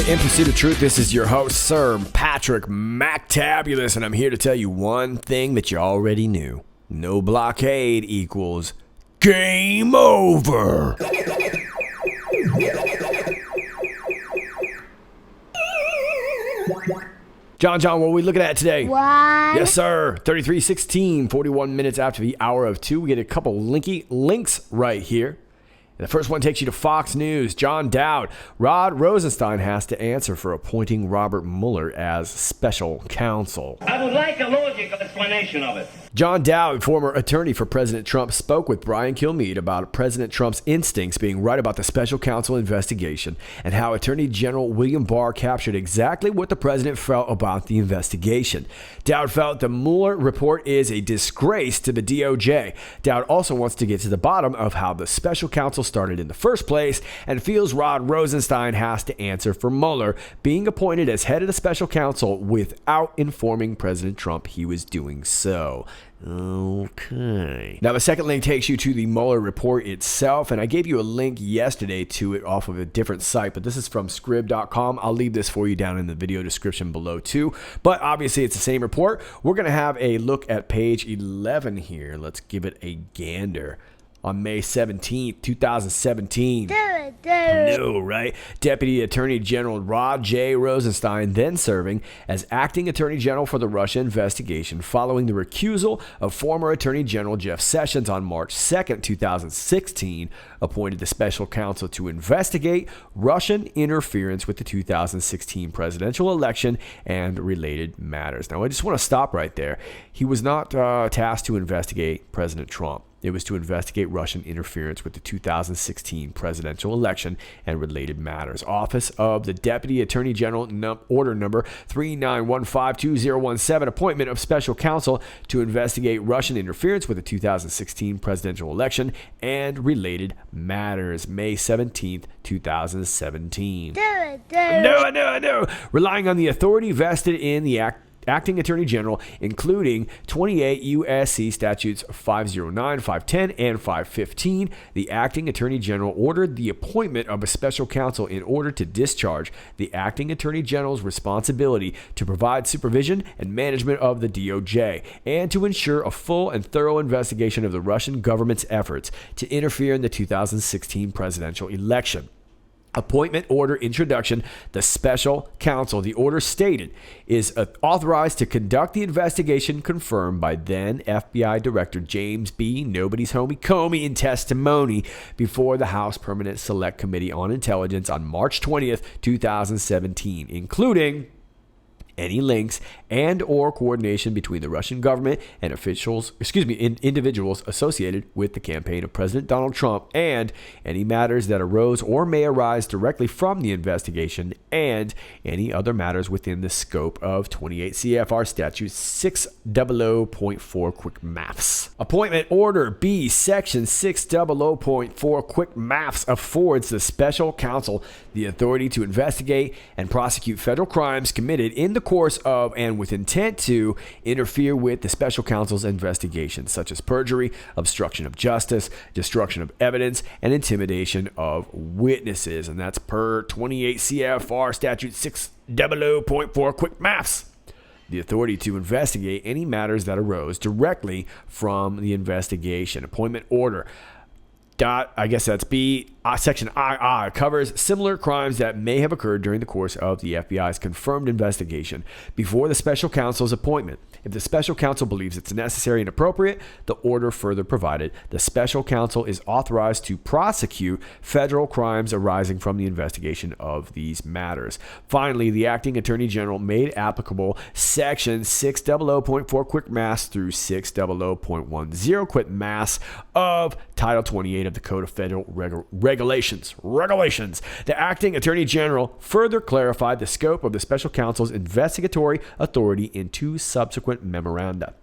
In Pursuit of Truth, this is your host, Sir Patrick MacTabulous, and I'm here to tell you one thing that you already knew. No blockade equals game over. John, what are we looking at today? What? Yes, sir. 33:16, 41 minutes after the hour of 2. We get a couple links right here. The first one takes you to Fox News. John Dowd. Rod Rosenstein has to answer for appointing Robert Mueller as special counsel. I would like a logical explanation of it. John Dowd, former attorney for President Trump, spoke with Brian Kilmeade about President Trump's instincts being right about the special counsel investigation and how Attorney General William Barr captured exactly what the president felt about the investigation. Dowd felt the Mueller report is a disgrace to the DOJ. Dowd also wants to get to the bottom of how the special counsel started in the first place and feels Rod Rosenstein has to answer for Mueller being appointed as head of the special counsel without informing President Trump he was doing so. Okay. Now, the second link takes you to the Mueller Report itself, and I gave you a link yesterday to it off of a different site, but this is from Scrib.com. I'll leave this for you down in the video description below too, but obviously it's the same report. We're going to have a look at page 11 here. Let's give it a gander. On May 17th, 2017. No, right? Deputy Attorney General Rod J. Rosenstein, then serving as acting Attorney General for the Russia investigation, following the recusal of former Attorney General Jeff Sessions on March 2nd, 2016, appointed the special counsel to investigate Russian interference with the 2016 presidential election and related matters. Now, I just want to stop right there. He was not tasked to investigate President Trump. It was to investigate Russian interference with the 2016 presidential election and related matters. Office of the Deputy Attorney General, order number 39152017, appointment of special counsel to investigate Russian interference with the 2016 presidential election and related matters. May 17th, 2017. I know. Relying on the authority vested in the Acting Attorney General, including 28 U.S.C. Statutes 509, 510, and 515, the Acting Attorney General ordered the appointment of a special counsel in order to discharge the Acting Attorney General's responsibility to provide supervision and management of the DOJ and to ensure a full and thorough investigation of the Russian government's efforts to interfere in the 2016 presidential election. Appointment order introduction. The special counsel, the order stated, is authorized to conduct the investigation confirmed by then FBI Director James B. Nobody's Homie Comey in testimony before the House Permanent Select Committee on Intelligence on March 20th, 2017, including any links and or coordination between the Russian government and individuals associated with the campaign of President Donald Trump, and any matters that arose or may arise directly from the investigation, and any other matters within the scope of 28 CFR Statute 600.4 Quick Maths. Appointment Order B, Section 600.4 Quick Maths affords the special counsel the authority to investigate and prosecute federal crimes committed in the course of and with intent to interfere with the special counsel's investigation, such as perjury, obstruction of justice, destruction of evidence, and intimidation of witnesses. And that's per 28 CFR Statute 600.4 Quick Maths. The authority to investigate any matters that arose directly from the investigation. Appointment order. I guess that's B. Section II covers similar crimes that may have occurred during the course of the FBI's confirmed investigation before the special counsel's appointment. If the special counsel believes it's necessary and appropriate, the order further provided the special counsel is authorized to prosecute federal crimes arising from the investigation of these matters. Finally, the acting attorney general made applicable Section 600.4 Quick Mass through 600.10 Quick Mass of Title 28 of the Code of Federal Regulations. The acting attorney general further clarified the scope of the special counsel's investigatory authority in two subsequent memoranda.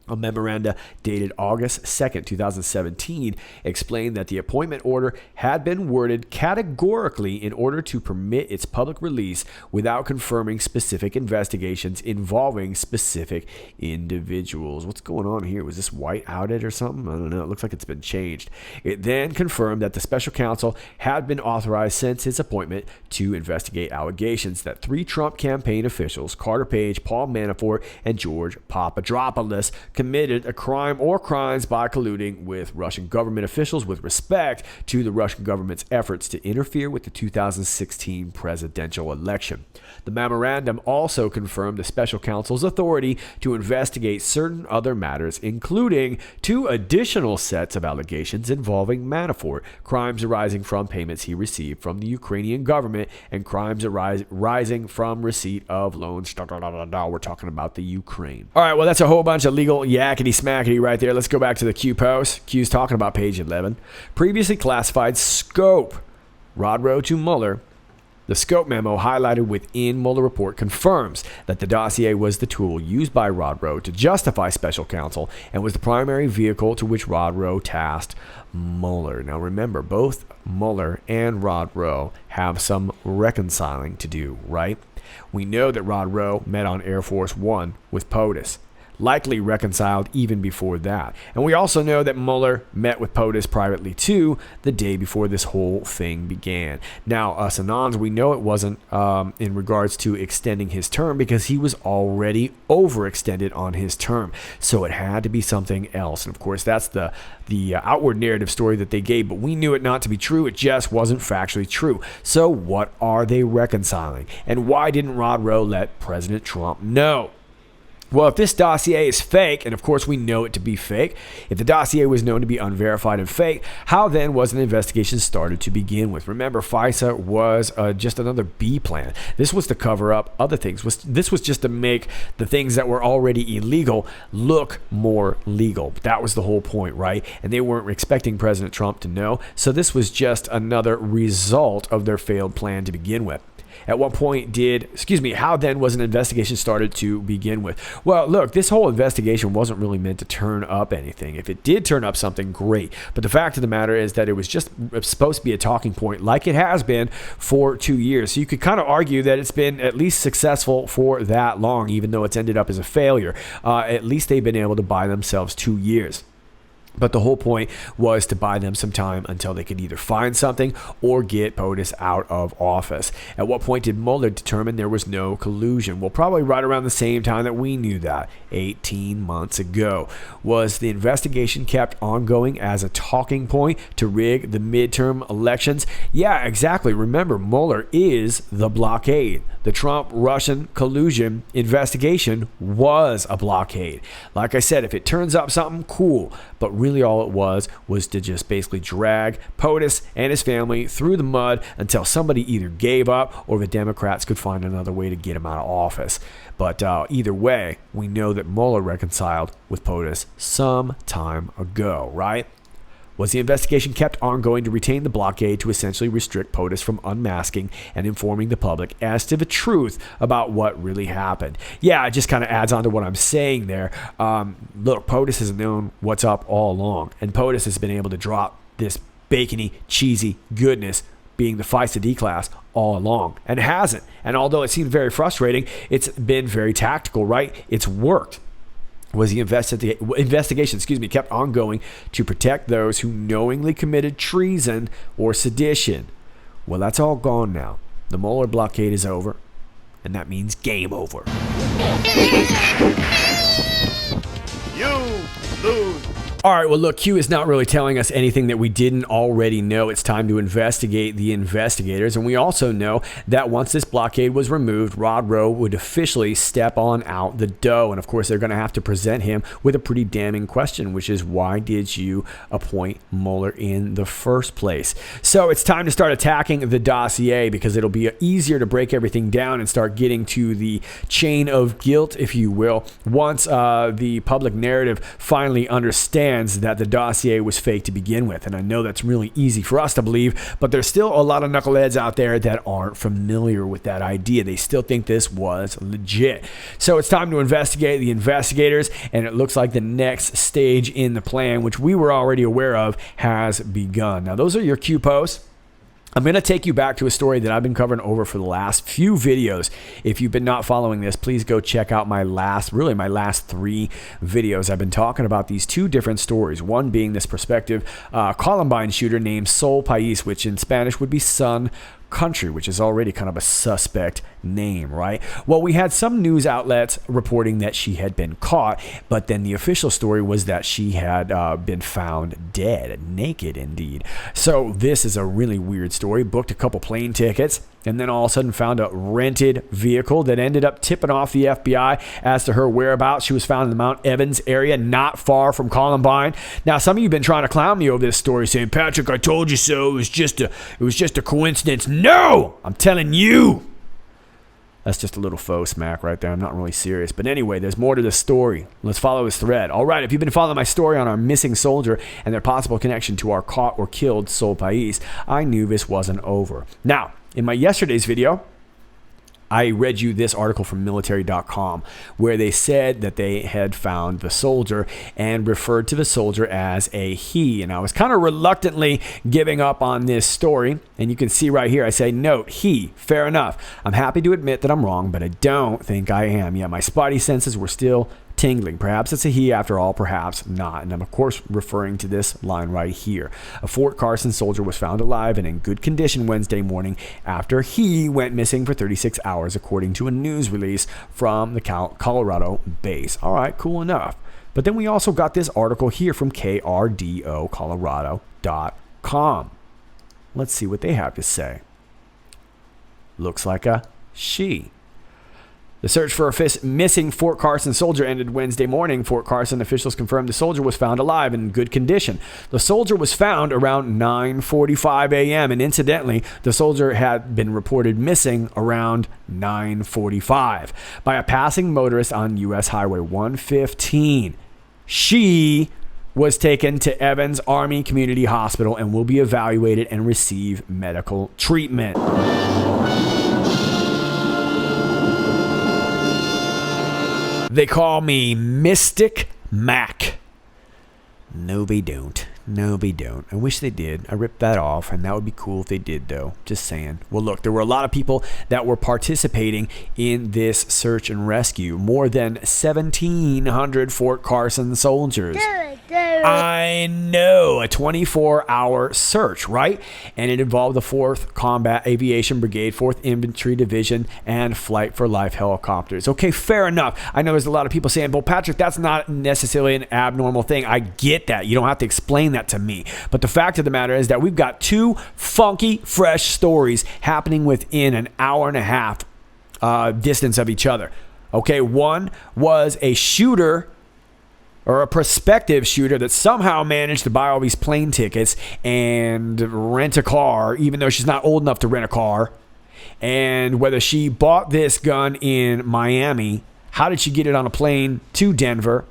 A memoranda dated August 2nd, 2017, explained that the appointment order had been worded categorically in order to permit its public release without confirming specific investigations involving specific individuals. What's going on here? Was this white outed or something? I don't know. It looks like it's been changed. It then confirmed that the special counsel had been authorized since his appointment to investigate allegations that 3 Trump campaign officials, Carter Page, Paul Manafort, and George Papadopoulos, committed a crime or crimes by colluding with Russian government officials with respect to the Russian government's efforts to interfere with the 2016 presidential election. The memorandum also confirmed the special counsel's authority to investigate certain other matters, including 2 additional sets of allegations involving Manafort, crimes arising from payments he received from the Ukrainian government, and crimes arising from receipt of loans. We're talking about the Ukraine. All right, well, that's a whole bunch of legal yakety smackety right there. Let's go back to the Q post. Q's talking about page 11. Previously classified scope. Rod Rowe to Mueller. The scope memo highlighted within Mueller Report confirms that the dossier was the tool used by Rod Rowe to justify special counsel and was the primary vehicle to which Rod Rowe tasked Mueller. Now remember, both Mueller and Rod Rowe have some reconciling to do, right? We know that Rod Rowe met on Air Force One with POTUS, likely reconciled even before that. And we also know that Mueller met with POTUS privately too the day before this whole thing began. Now, us Anons, we know it wasn't in regards to extending his term because he was already overextended on his term. So it had to be something else. And of course, that's the outward narrative story that they gave, but we knew it not to be true. It just wasn't factually true. So what are they reconciling? And why didn't Rod Rowe let President Trump know? Well, if this dossier is fake, and of course we know it to be fake, if the dossier was known to be unverified and fake, how then was an investigation started to begin with? Remember, FISA was just another B plan. This was to cover up other things. This was just to make the things that were already illegal look more legal. That was the whole point, right? And they weren't expecting President Trump to know, so this was just another result of their failed plan to begin with. At what point how then was an investigation started to begin with? Well, look, this whole investigation wasn't really meant to turn up anything. If it did turn up something, great. But the fact of the matter is that it was just supposed to be a talking point like it has been for 2 years. So you could kind of argue that it's been at least successful for that long, even though it's ended up as a failure. At least they've been able to buy themselves 2 years. But the whole point was to buy them some time until they could either find something or get POTUS out of office. At what point did Mueller determine there was no collusion? Well, probably right around the same time that we knew that, 18 months ago. Was the investigation kept ongoing as a talking point to rig the midterm elections? Yeah, exactly. Remember, Mueller is the blockade. The Trump-Russian collusion investigation was a blockade. Like I said, if it turns up something, cool. But really all it was to just basically drag POTUS and his family through the mud until somebody either gave up or the Democrats could find another way to get him out of office. But either way, we know that Mueller reconciled with POTUS some time ago, right? Was the investigation kept ongoing to retain the blockade to essentially restrict POTUS from unmasking and informing the public as to the truth about what really happened? Yeah, it just kind of adds on to what I'm saying there. Look, POTUS has known what's up all along, and POTUS has been able to drop this bacony, cheesy goodness being the FISA D-class all along, and hasn't. And although it seemed very frustrating, it's been very tactical, right? It's worked. Was the investigation kept ongoing to protect those who knowingly committed treason or sedition? Well, that's all gone now. The Mueller blockade is over, and that means game over. You lose. All right, well, look, Q is not really telling us anything that we didn't already know. It's time to investigate the investigators. And we also know that once this blockade was removed, Rod Rowe would officially step on out the dough. And of course, they're going to have to present him with a pretty damning question, which is, why did you appoint Mueller in the first place? So it's time to start attacking the dossier, because it'll be easier to break everything down and start getting to the chain of guilt, if you will, once the public narrative finally understands that the dossier was fake to begin with. And I know that's really easy for us to believe, but there's still a lot of knuckleheads out there that aren't familiar with that idea. They still think this was legit. So it's time to investigate the investigators, and it looks like the next stage in the plan, which we were already aware of, has begun. Now, those are your Q posts. I'm going to take you back to a story that I've been covering over for the last few videos. If you've been not following this, please go check out my last 3 videos. I've been talking about these two different stories, one being this prospective Columbine shooter named Sol Pais, which in Spanish would be Sun Country, which is already kind of a suspect name, right? Well, we had some news outlets reporting that she had been caught, but then the official story was that she had been found dead, naked indeed. So this is a really weird story. Booked a couple plane tickets, and then all of a sudden found a rented vehicle that ended up tipping off the FBI as to her whereabouts. She was found in the Mount Evans area, not far from Columbine. Now, some of you have been trying to clown me over this story, saying, Patrick, I told you so. It was just a coincidence. No, I'm telling you. That's just a little faux smack right there. I'm not really serious. But anyway, there's more to this story. Let's follow this thread. All right, if you've been following my story on our missing soldier and their possible connection to our caught or killed Sol Pais, I knew this wasn't over. Now, in my yesterday's video, I read you this article from military.com where they said that they had found the soldier and referred to the soldier as a he. And I was kind of reluctantly giving up on this story. And you can see right here, I say, note, he, fair enough. I'm happy to admit that I'm wrong, but I don't think I am. Yeah, my spidey senses were still tingling. Perhaps it's a he after all, perhaps not. And I'm of course referring to this line right here. A Fort Carson soldier was found alive and in good condition Wednesday morning after he went missing for 36 hours, according to a news release from the Colorado base. All right, cool enough. But then we also got this article here from KRDOcolorado.com. Let's see what they have to say. Looks like a she. The search for a missing Fort Carson soldier ended Wednesday morning. Fort Carson officials confirmed the soldier was found alive and in good condition. The soldier was found around 9:45 a.m. and incidentally, the soldier had been reported missing around 9:45 by a passing motorist on U.S. Highway 115. She was taken to Evans Army Community Hospital and will be evaluated and receive medical treatment. They call me Mystic Mac. No, they don't. No, they don't. I wish they did. I ripped that off, and that would be cool if they did, though. Just saying. Well, look, there were a lot of people that were participating in this search and rescue. More than 1,700 Fort Carson soldiers. I know, a 24-hour search, right? And it involved the 4th Combat Aviation Brigade, 4th Infantry Division, and Flight for Life helicopters. Okay, fair enough. I know there's a lot of people saying, well, Patrick, that's not necessarily an abnormal thing. I get that. You don't have to explain that to me. But the fact of the matter is that we've got two funky, fresh stories happening within an hour and a half distance of each other. Okay, one was a shooter or a prospective shooter that somehow managed to buy all these plane tickets and rent a car, even though she's not old enough to rent a car. And whether she bought this gun in Miami, how did she get it on a plane to Denver?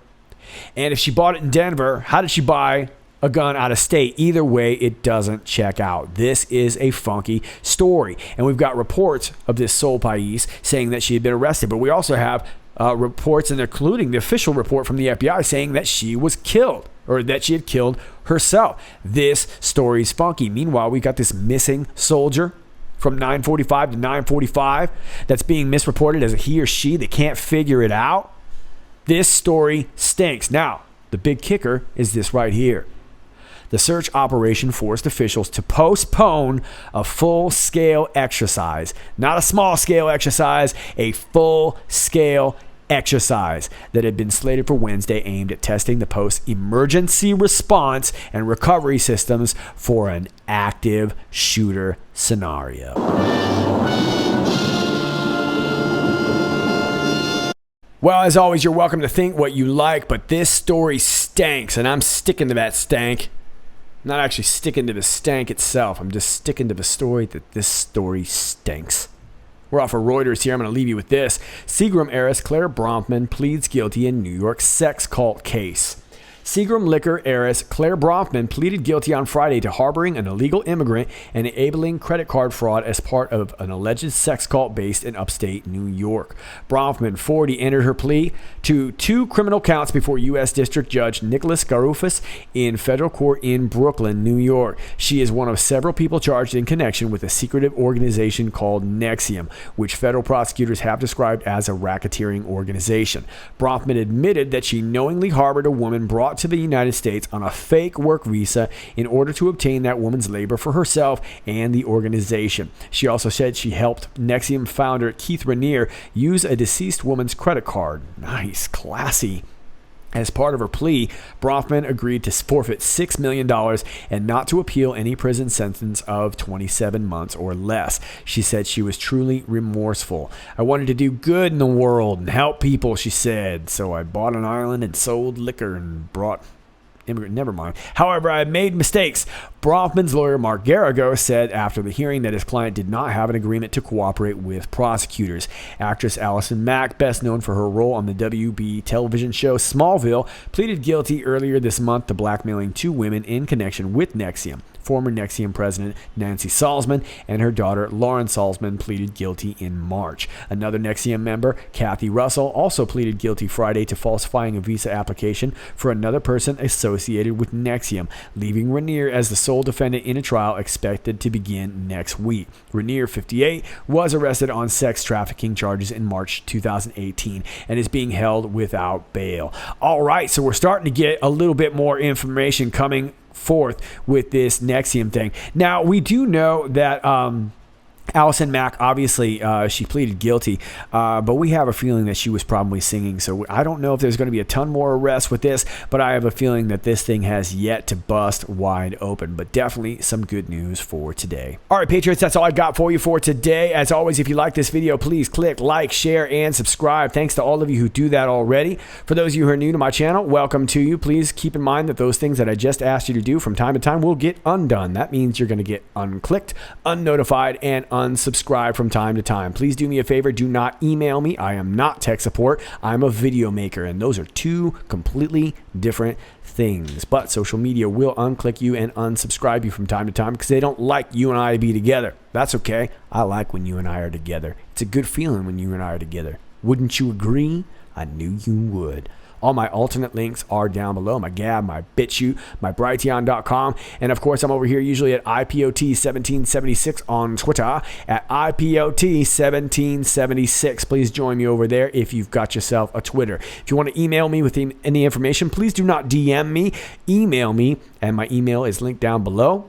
And if she bought it in Denver, how did she buy a gun out of state? Either way, it doesn't check out. This is a funky story. And we've got reports of this Sol Pais saying that she had been arrested, but we also have reports, and including the official report from the FBI saying that she was killed, or that she had killed herself. This story's funky. Meanwhile, we got this missing soldier from 9:45 to 9:45 that's being misreported as a he or she. They can't figure it out. This story stinks. Now, the big kicker is this right here. The search operation forced officials to postpone a full-scale exercise. Not a small-scale exercise, a full-scale exercise that had been slated for Wednesday aimed at testing the post's emergency response and recovery systems for an active shooter scenario. Well, as always, you're welcome to think what you like, but this story stinks, and I'm sticking to that stank. I'm not actually sticking to the stank itself. I'm just sticking to the story that this story stinks. We're off of Reuters here. I'm going to leave you with this. Seagram heiress Claire Bronfman pleads guilty in New York sex cult case. Seagram liquor heiress Claire Bronfman pleaded guilty on Friday to harboring an illegal immigrant and enabling credit card fraud as part of an alleged sex cult based in upstate New York. Bronfman, 40, entered her plea to 2 criminal counts before U.S. District Judge Nicholas Garufas in federal court in Brooklyn, New York. She is one of several people charged in connection with a secretive organization called NXIVM, which federal prosecutors have described as a racketeering organization. Bronfman admitted that she knowingly harbored a woman brought to the United States on a fake work visa in order to obtain that woman's labor for herself and the organization. She also said she helped NXIVM founder Keith Raniere use a deceased woman's credit card. Nice, classy. As part of her plea, Bronfman agreed to forfeit $6 million and not to appeal any prison sentence of 27 months or less. She said she was truly remorseful. I wanted to do good in the world and help people, she said. So I bought an island and sold liquor and brought immigrant. Never mind. However, I made mistakes. Bronfman's lawyer, Mark Garrigo, said after the hearing that his client did not have an agreement to cooperate with prosecutors. Actress Allison Mack, best known for her role on the WB television show Smallville, pleaded guilty earlier this month to blackmailing 2 women in connection with NXIVM. Former NXIVM president Nancy Salzman and her daughter Lauren Salzman pleaded guilty in March. Another NXIVM member, Kathy Russell, also pleaded guilty Friday to falsifying a visa application for another person associated with NXIVM, leaving Raniere as the sole defendant in a trial expected to begin next week. Raniere, 58, was arrested on sex trafficking charges in March 2018 and is being held without bail. All right, so we're starting to get a little bit more information coming forth with this NXIVM thing. Now, we do know that Allison Mack, obviously, she pleaded guilty, but we have a feeling that she was probably singing. So I don't know if there's going to be a ton more arrests with this, but I have a feeling that this thing has yet to bust wide open. But definitely some good news for today. All right, Patriots, that's all I got for you for today. As always, if you like this video, please click like, share, and subscribe. Thanks to all of you who do that already. For those of you who are new to my channel, welcome to you. Please keep in mind that those things that I just asked you to do from time to time will get undone. That means you're going to get unclicked, unnotified, and unsubscribe from time to time. Please do me a favor. Do not email me. I am not tech support. I'm a video maker, and those are 2 completely different things. But social media will unclick you and unsubscribe you from time to time because they don't like you and I to be together. That's okay. I like when you and I are together. It's a good feeling when you and I are together. Wouldn't you agree? I knew you would. All my alternate links are down below. My Gab, my BitChute, my Brighteon.com. And of course, I'm over here usually at IPOT1776 on Twitter at IPOT1776. Please join me over there if you've got yourself a Twitter. If you want to email me with any information, please do not DM me. Email me, and my email is linked down below.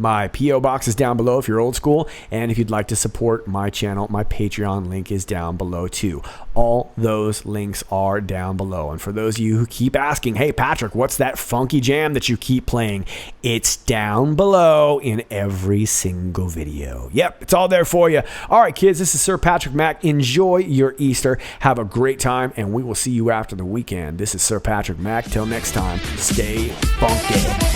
My P.O. box is down below if you're old school. And if you'd like to support my channel, my Patreon link is down below too. All those links are down below. And for those of you who keep asking, hey, Patrick, what's that funky jam that you keep playing? It's down below in every single video. Yep, it's all there for you. All right, kids, this is Sir Patrick Mack. Enjoy your Easter. Have a great time, and we will see you after the weekend. This is Sir Patrick Mack. Till next time, stay funky.